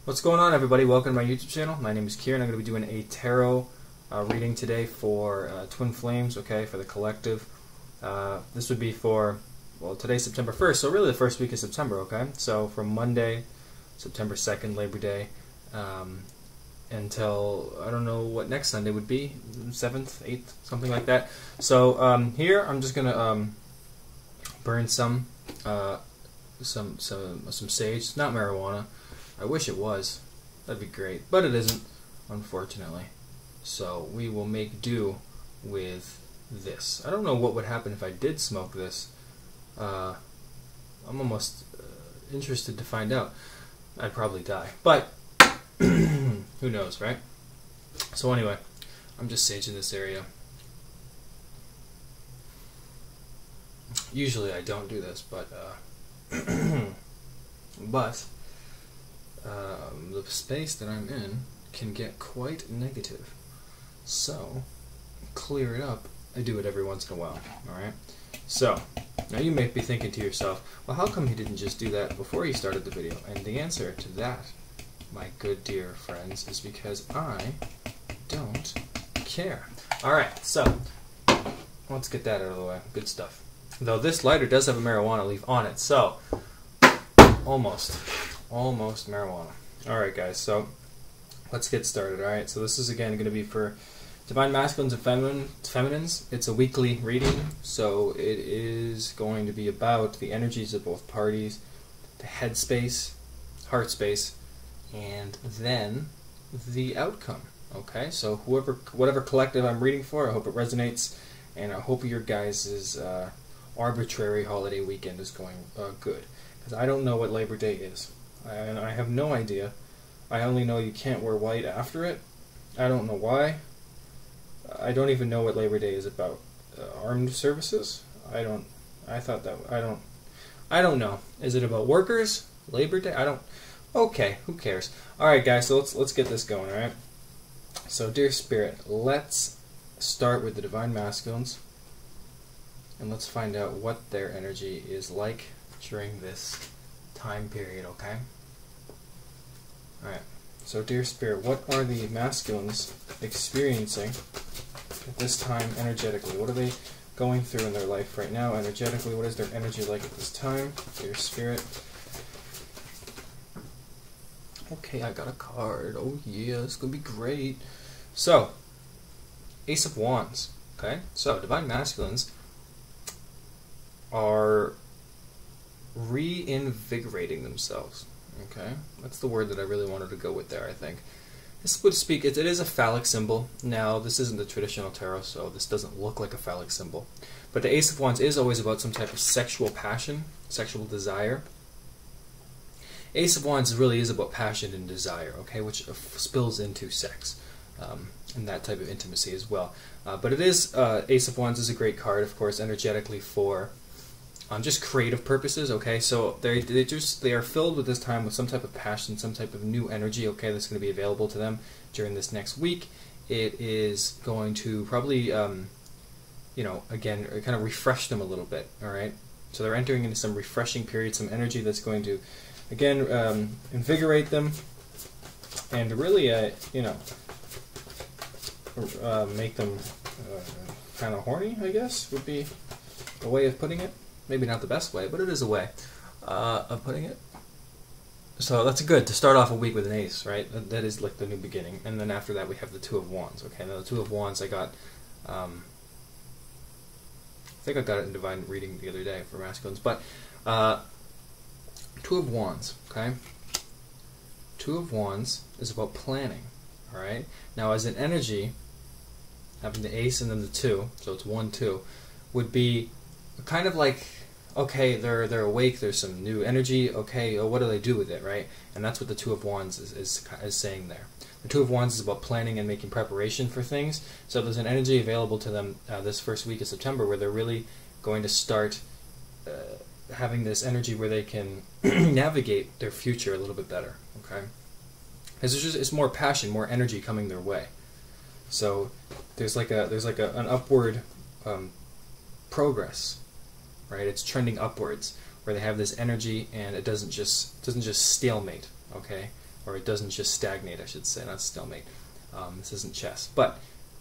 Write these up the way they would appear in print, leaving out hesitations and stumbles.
What's going on, everybody? Welcome to my YouTube channel. My name is Kieran. I'm going to be doing a tarot reading today for Twin Flames, okay, for the collective. This would be for, well, today's September 1st, so really the first week of September, okay? So from Monday, September 2nd, Labor Day, until, I don't know what next Sunday would be, 7th, 8th, something like that. So here I'm just going to burn some sage, not marijuana. I wish it was. That'd be great. But it isn't, unfortunately. So we will make do with this. I don't know what would happen if I did smoke this. I'm almost interested to find out. I'd probably die. But who knows, right? So anyway, I'm just saging this area. Usually I don't do this, but the space that I'm in can get quite negative. So, clear it up. I do it every once in a while, alright? So, now you may be thinking to yourself, well, how come he didn't just do that before he started the video? And the answer to that, my good dear friends, is because I don't care. Alright, so, let's get that out of the way. Good stuff. Though this lighter does have a marijuana leaf on it, so, almost marijuana. Alright guys, so let's get started, alright? So this is again going to be for Divine Masculines and Feminines. It's a weekly reading, so it is going to be about the energies of both parties, the head space, heart space, and then the outcome, okay? So whatever collective I'm reading for, I hope it resonates, and I hope your guys' arbitrary holiday weekend is going good. Because I don't know what Labor Day is. I have no idea. I only know you can't wear white after it. I don't know why. I don't even know what Labor Day is about. Armed services? I don't know. Is it about workers? Labor Day? Okay, who cares? Alright guys, so let's get this going, alright? So dear Spirit, let's start with the Divine Masculines. And let's find out what their energy is like during this time period, okay? Alright, so dear Spirit, what are the masculines experiencing at this time energetically? What are they going through in their life right now energetically? What is their energy like at this time? Dear Spirit. Okay, I got a card. Oh yeah, it's gonna be great. So, Ace of Wands, okay? So, Divine Masculines are reinvigorating themselves. Okay, that's the word that I really wanted to go with there. I think this would speak. It is a phallic symbol. Now, this isn't the traditional tarot, so this doesn't look like a phallic symbol. But the Ace of Wands is always about some type of sexual passion, sexual desire. Ace of Wands really is about passion and desire. Okay, which spills into sex and that type of intimacy as well. But it is Ace of Wands is a great card, of course, energetically for just creative purposes, okay? So they are filled with this time with some type of passion, some type of new energy, okay, that's going to be available to them during this next week. It is going to probably, you know, again, kind of refresh them a little bit, all right? So they're entering into some refreshing period, some energy that's going to, again, invigorate them and really, you know, make them kind of horny, I guess, would be a way of putting it. Maybe not the best way, but it is a way of putting it. So that's good to start off a week with an ace, right? That is like the new beginning. And then after that we have the Two of Wands. Okay, now the Two of Wands I got, I think I got it in Divine Reading the other day for masculines. But Two of Wands, okay? Two of Wands is about planning, all right? Now as an energy, having the ace and then the two, so it's 1, 2, would be kind of like, okay, they're awake, there's some new energy, okay, what do they do with it, right? And that's what the Two of Wands is saying there. The Two of Wands is about planning and making preparation for things, so there's an energy available to them this first week of September where they're really going to start having this energy where they can navigate their future a little bit better, okay? Because it's more passion, more energy coming their way. So there's like an upward progress, right? It's trending upwards, where they have this energy and it doesn't just stalemate, okay? or it doesn't just stagnate, I should say, not stalemate. This isn't chess. But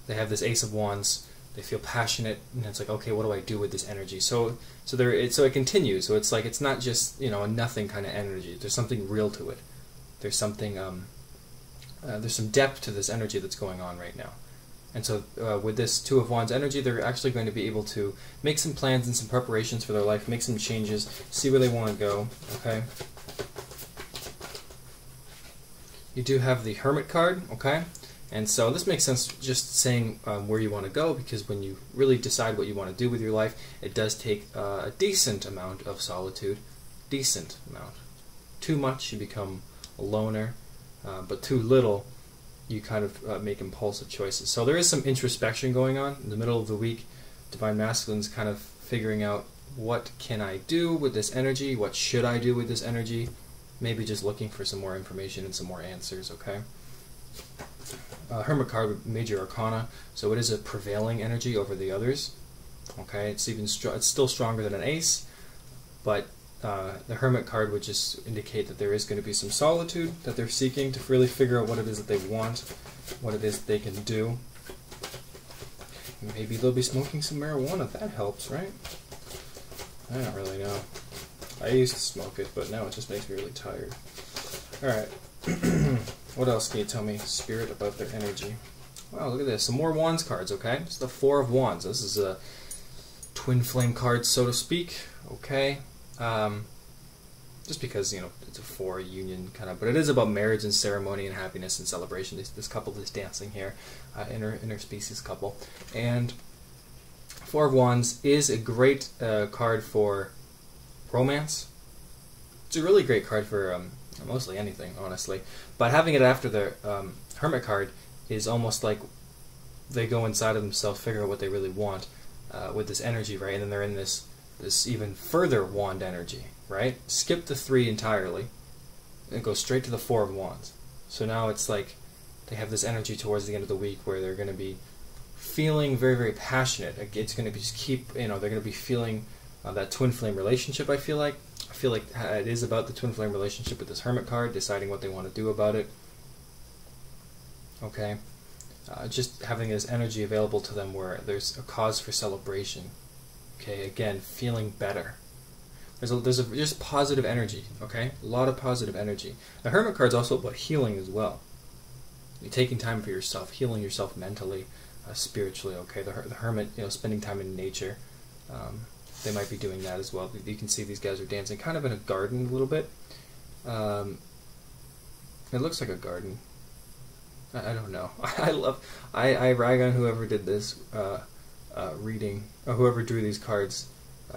they have this Ace of Wands. They feel passionate, and it's like, okay, what do I do with this energy? So it continues. So it's like, it's not just, you know, a nothing kind of energy. There's something real to it. There's something, there's some depth to this energy that's going on right now. And so with this Two of Wands energy, they're actually going to be able to make some plans and some preparations for their life, make some changes, see where they want to go, okay? You do have the Hermit card, okay? And so this makes sense just saying where you want to go, because when you really decide what you want to do with your life, it does take a decent amount of solitude. Decent amount. Too much, you become a loner, but too little, you kind of make impulsive choices. So there is some introspection going on in the middle of the week. Divine Masculine's kind of figuring out, what can I do with this energy? What should I do with this energy? Maybe just looking for some more information and some more answers, okay? Hermit card with Major Arcana, so it is a prevailing energy over the others. Okay, it's still stronger than an Ace, but the Hermit card would just indicate that there is going to be some solitude that they're seeking to really figure out what it is that they want, what it is that they can do. Maybe they'll be smoking some marijuana. That helps, right? I don't really know. I used to smoke it, but now it just makes me really tired. Alright. What else can you tell me, Spirit, about their energy? Wow, look at this. Some more Wands cards, okay? It's the Four of Wands. This is a twin flame card, so to speak, okay? Just because, you know, it's a four union kind of, but it is about marriage and ceremony and happiness and celebration. This couple is dancing here, interspecies couple. And Four of Wands is a great card for romance. It's a really great card for mostly anything, honestly. But having it after the Hermit card is almost like they go inside of themselves, figure out what they really want with this energy, right? And then they're in this even further wand energy, right? Skip the three entirely and go straight to the Four of Wands. So now it's like they have this energy towards the end of the week where they're going to be feeling very, very passionate. It's going to be just keep, you know, they're going to be feeling that twin flame relationship, I feel like it is about the twin flame relationship with this Hermit card, deciding what they want to do about it. Okay, just having this energy available to them where there's a cause for celebration. Okay, again, feeling better. There's just positive energy. Okay, a lot of positive energy. The Hermit card's also about healing as well. You're taking time for yourself, healing yourself mentally, spiritually. Okay, the Hermit, you know, spending time in nature. They might be doing that as well. You can see these guys are dancing kind of in a garden a little bit. It looks like a garden. I don't know. I rag on whoever did this reading, or whoever drew these cards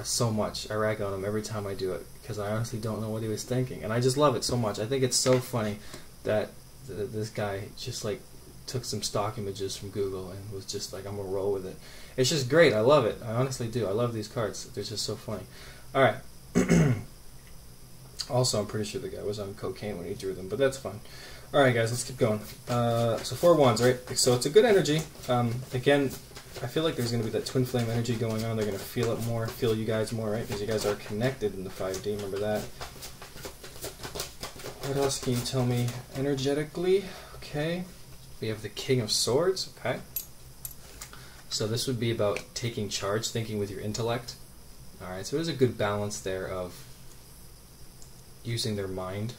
so much. I rag on him every time I do it, because I honestly don't know what he was thinking. And I just love it so much. I think it's so funny that this guy just like took some stock images from Google and was just like, I'm gonna roll with it. It's just great. I love it. I honestly do. I love these cards. They're just so funny. Alright. Also, I'm pretty sure the guy was on cocaine when he drew them, but that's fine. Alright guys, let's keep going. So Four Wands, right? So it's a good energy. Again, I feel like there's going to be that twin flame energy going on. They're going to feel it more, feel you guys more, right? Because you guys are connected in the 5D, remember that. What else can you tell me energetically? Okay. We have the King of Swords, okay. So this would be about taking charge, thinking with your intellect. Alright, so there's a good balance there of using their mind.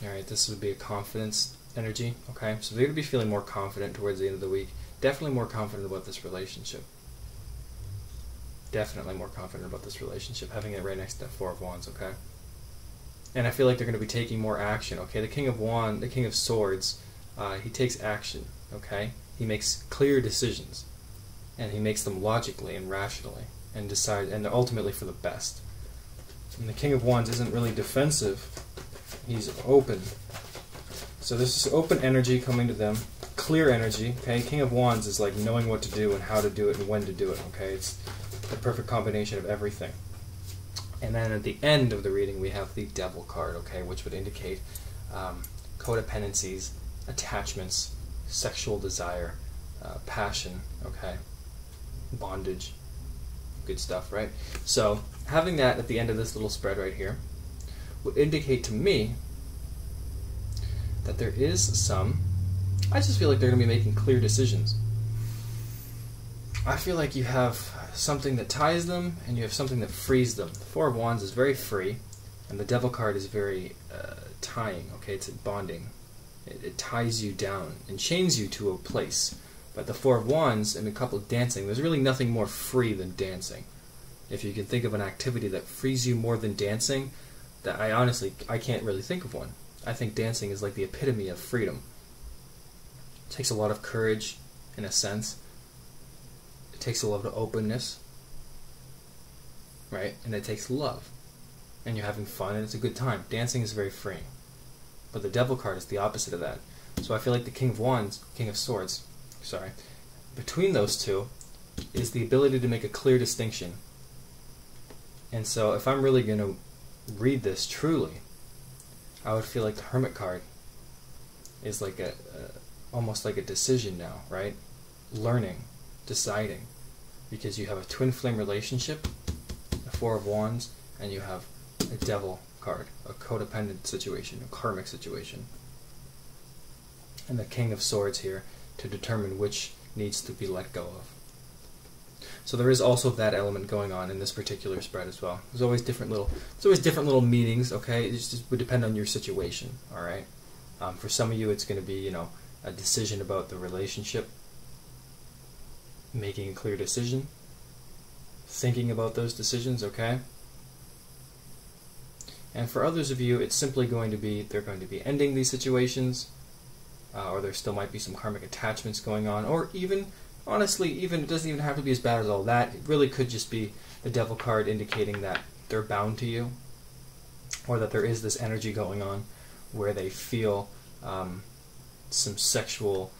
Alright, this would be a confidence energy, okay? So they're going to be feeling more confident towards the end of the week. Definitely more confident about this relationship. Definitely more confident about this relationship, having it right next to that Four of Wands, okay? And I feel like they're going to be taking more action, okay? The King of Swords, he takes action, okay? He makes clear decisions, and he makes them logically and rationally, and ultimately for the best. And the King of Wands isn't really defensive. He's open. So this is open energy coming to them, clear energy, okay? King of Wands is like knowing what to do and how to do it and when to do it, okay? It's the perfect combination of everything. And then at the end of the reading we have the Devil card, okay, which would indicate codependencies, attachments, sexual desire, passion, okay, bondage, good stuff, right? So having that at the end of this little spread right here, would indicate to me that there is some, I just feel like they're going to be making clear decisions. I feel like you have something that ties them, and you have something that frees them. The Four of Wands is very free, and the Devil card is very tying, okay? It's bonding. It ties you down and chains you to a place. But the Four of Wands and a couple of dancing, there's really nothing more free than dancing. If you can think of an activity that frees you more than dancing, that I can't really think of one. I think dancing is like the epitome of freedom. It takes a lot of courage, in a sense. It takes a lot of openness, right? And it takes love. And you're having fun, and it's a good time. Dancing is very freeing. But the Devil card is the opposite of that. So I feel like the King of Swords, between those two is the ability to make a clear distinction. And so if I'm really going to read this truly, I would feel like the Hermit card is like almost like a decision now, right? Learning, deciding, because you have a twin flame relationship, the Four of Wands, and you have a Devil card, a codependent situation, a karmic situation, and the King of Swords here to determine which needs to be let go of. So there is also that element going on in this particular spread as well. There's always different little meanings, okay? It just would depend on your situation, all right? For some of you, it's going to be, a decision about the relationship, making a clear decision, thinking about those decisions, okay? And for others of you, it's simply going to be, they're going to be ending these situations, or there still might be some karmic attachments going on, or even, honestly, it doesn't even have to be as bad as all that. It really could just be the Devil card indicating that they're bound to you, or that there is this energy going on where they feel some sexual,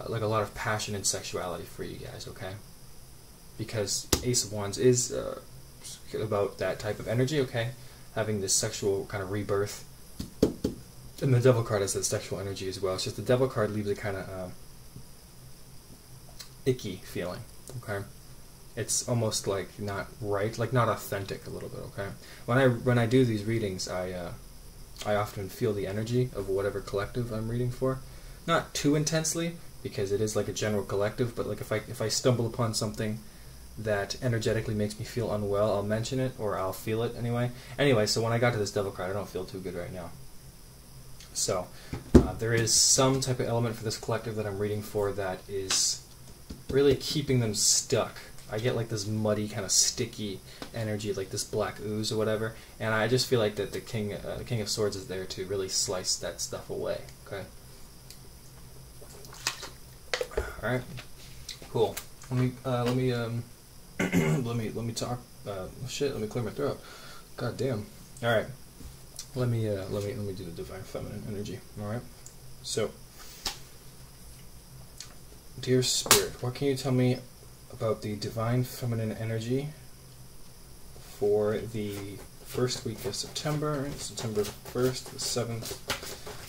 like a lot of passion and sexuality for you guys, okay? Because Ace of Wands is about that type of energy, okay? Having this sexual kind of rebirth. And the Devil card has that sexual energy as well. It's just the Devil card leaves a kind of icky feeling, okay? It's almost like not right, like not authentic a little bit, okay? When I do these readings, I often feel the energy of whatever collective I'm reading for. Not too intensely, because it is like a general collective, but like if I stumble upon something that energetically makes me feel unwell, I'll mention it, or I'll feel it anyway. Anyway, so when I got to this Devil card, I don't feel too good right now. So, there is some type of element for this collective that I'm reading for that is really keeping them stuck. I get like this muddy, kind of sticky energy, like this black ooze or whatever, and I just feel like that the King of Swords is there to really slice that stuff away, okay? Alright, cool. Let me talk. Let me clear my throat. God damn. All right. Let me do the Divine Feminine energy. All right. So, dear Spirit, what can you tell me about the Divine Feminine energy for the first week of September, September 1st, the 7th,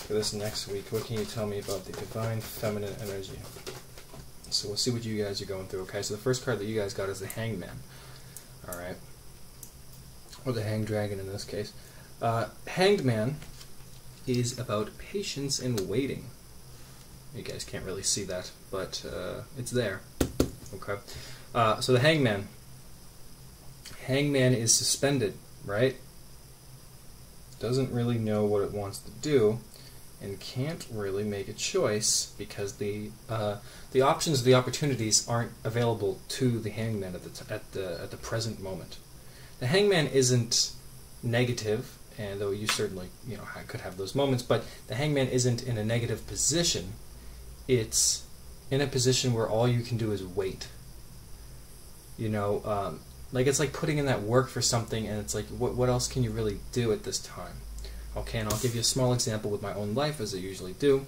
for this next week? What can you tell me about the Divine Feminine energy? So we'll see what you guys are going through, okay? So the first card that you guys got is the Hangman, alright? Or the Hanged Dragon in this case. Hanged Man is about patience and waiting. You guys can't really see that, but it's there, okay? So the Hangman. Hangman is suspended, right? Doesn't really know what it wants to do, and can't really make a choice because the options, the opportunities aren't available to the Hangman at the present moment. The Hangman isn't negative, and though you certainly could have those moments, but the Hangman isn't in a negative position. It's in a position where all you can do is wait. Like it's like putting in that work for something, and it's like what else can you really do at this time? Okay, and I'll give you a small example with my own life, as I usually do.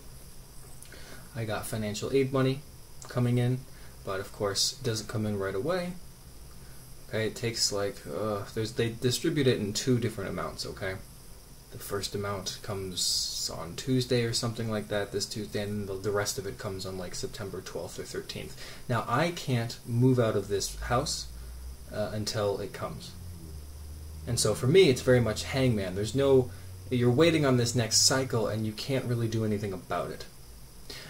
I got financial aid money coming in, but of course it doesn't come in right away. Okay, it takes like, they distribute it in 2 different amounts, okay? The first amount comes on Tuesday or something like that, this Tuesday, and the rest of it comes on like September 12th or 13th. Now, I can't move out of this house until it comes. And so for me, it's very much Hangman. There's no you're waiting on this next cycle and you can't really do anything about it.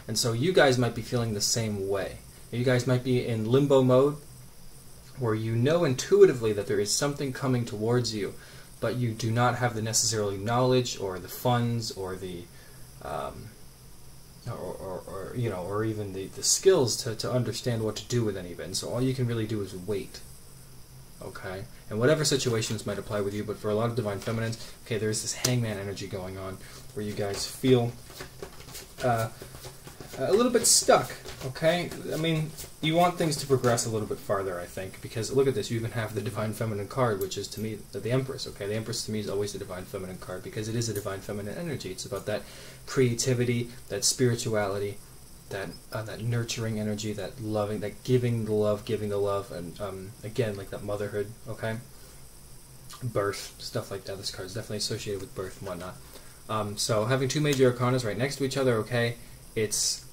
And so you guys might be feeling the same way. You guys might be in limbo mode, where you know intuitively that there is something coming towards you, but you do not have the necessarily knowledge or the funds or the or even the skills to understand what to do with any of it. And so all you can really do is wait. Okay? And whatever situations might apply with you, but for a lot of Divine Feminines, okay, there's this Hangman energy going on where you guys feel a little bit stuck, okay? I mean, you want things to progress a little bit farther, I think, because look at this, you even have the Divine Feminine card, which is to me the Empress, okay? The Empress to me is always the Divine Feminine card because it is a Divine Feminine energy. It's about that creativity, that spirituality, that nurturing energy, that loving, that giving the love, and again, like that motherhood, okay? Birth, stuff like that. This card is definitely associated with birth and whatnot. So having two major arcanas right next to each other, okay, it's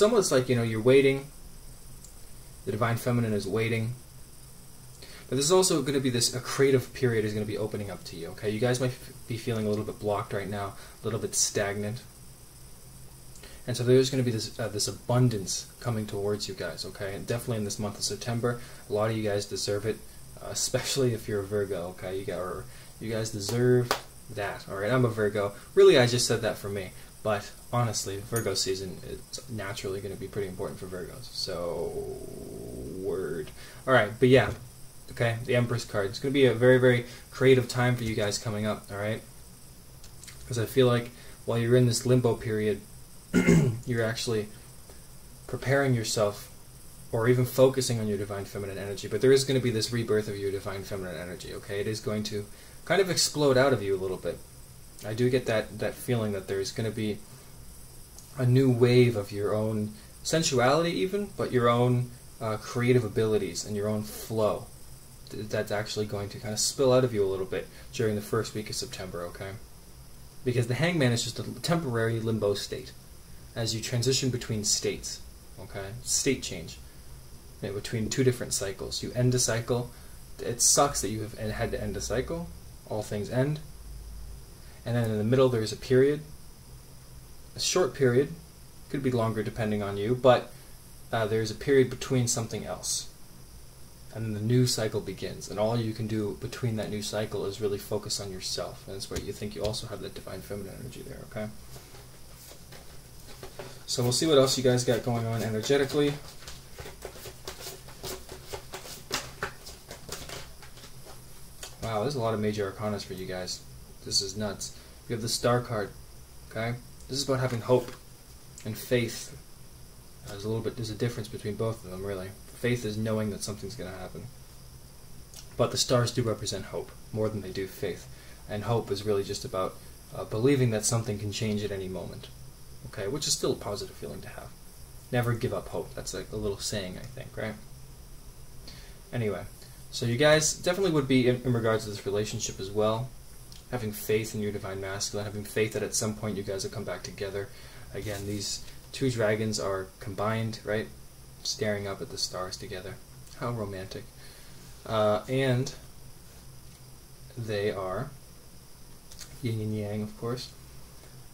almost like, you're waiting. The Divine Feminine is waiting. But there's also going to be a creative period is going to be opening up to you, okay? You guys might be feeling a little bit blocked right now, a little bit stagnant. And so there's going to be this abundance coming towards you guys, okay? And definitely in this month of September, a lot of you guys deserve it, especially if you're a Virgo, okay? You guys deserve that, all right? I'm a Virgo. Really, I just said that for me. But honestly, Virgo season is naturally going to be pretty important for Virgos. So, word. All right, but yeah, okay, the Empress card. It's going to be a very, very creative time for you guys coming up, all right? Because I feel like while you're in this limbo period, you're actually preparing yourself or even focusing on your Divine Feminine energy. But there is going to be this rebirth of your Divine Feminine energy, okay? It is going to kind of explode out of you a little bit. I do get that feeling that there's going to be a new wave of your own sensuality even, but your own creative abilities and your own flow that's actually going to kind of spill out of you a little bit during the first week of September, okay? Because the Hangman is just a temporary limbo state as you transition between states, okay? State change, between two different cycles. You end a cycle. It sucks that you have had to end a cycle. All things end. And then in the middle there's a period, a short period, could be longer depending on you, but there's a period between something else. And then the new cycle begins, and all you can do between that new cycle is really focus on yourself. And that's where you think you also have that Divine Feminine energy there, okay? So we'll see what else you guys got going on energetically. Wow, there's a lot of major arcanas for you guys. This is nuts. You have the Star card, okay? This is about having hope and faith. There's a difference between both of them, really. Faith is knowing that something's going to happen. But the stars do represent hope, more than they do faith. And hope is really just about believing that something can change at any moment, okay? Which is still a positive feeling to have. Never give up hope. That's like a little saying, I think, right? Anyway, so you guys definitely would be, in regards to this relationship as well, having faith in your Divine Masculine, having faith that at some point you guys will come back together. Again, these two dragons are combined, right? Staring up at the stars together. How romantic. And they are yin and yang, of course.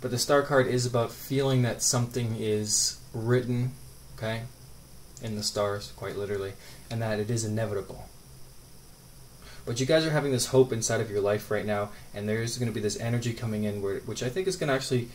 But the Star card is about feeling that something is written, okay, in the stars, quite literally, and that it is inevitable. But you guys are having this hope inside of your life right now, and there's going to be this energy coming in, which I think is going to actually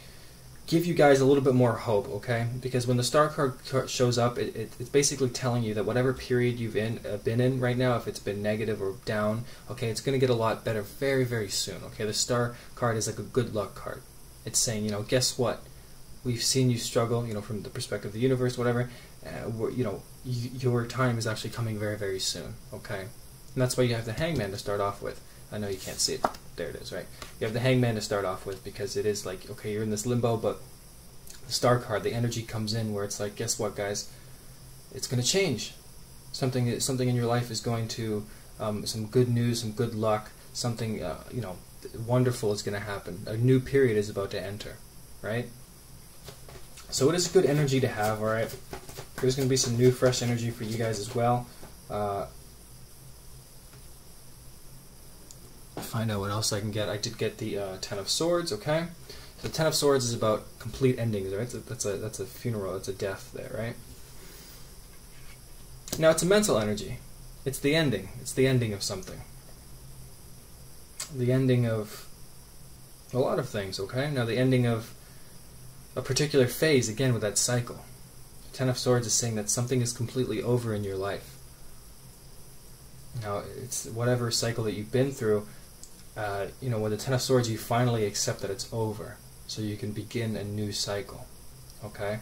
give you guys a little bit more hope, okay? Because when the Star card shows up, it's basically telling you that whatever period you've been in right now, if it's been negative or down, okay, it's going to get a lot better very, very soon, okay? The Star card is like a good luck card. It's saying, guess what? We've seen you struggle, from the perspective of the universe, whatever. Your time is actually coming very, very soon, okay? And that's why you have the Hangman to start off with. I know you can't see it. There it is, right? You have the Hangman to start off with because it is like, okay, you're in this limbo, but the Star card, the energy comes in where it's like, guess what, guys? It's going to change. Something in your life is going to, some good news, some good luck, something, wonderful is going to happen. A new period is about to enter, right? So it is a good energy to have, all right? There's going to be some new, fresh energy for you guys as well. find out what else I can get. I did get the Ten of Swords, okay? So the Ten of Swords is about complete endings, right? That's a funeral, that's a death there, right? Now it's a mental energy. It's the ending. It's the ending of something. The ending of a lot of things, okay? Now the ending of a particular phase, again with that cycle. The Ten of Swords is saying that something is completely over in your life. Now, it's whatever cycle that you've been through, you know, with the Ten of Swords, you finally accept that it's over, so you can begin a new cycle, okay?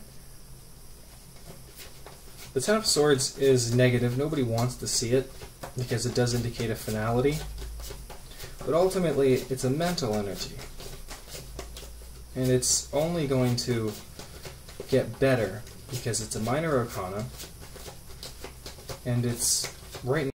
The Ten of Swords is negative. Nobody wants to see it, because it does indicate a finality, but ultimately, it's a mental energy, and it's only going to get better, because it's a minor arcana, and it's right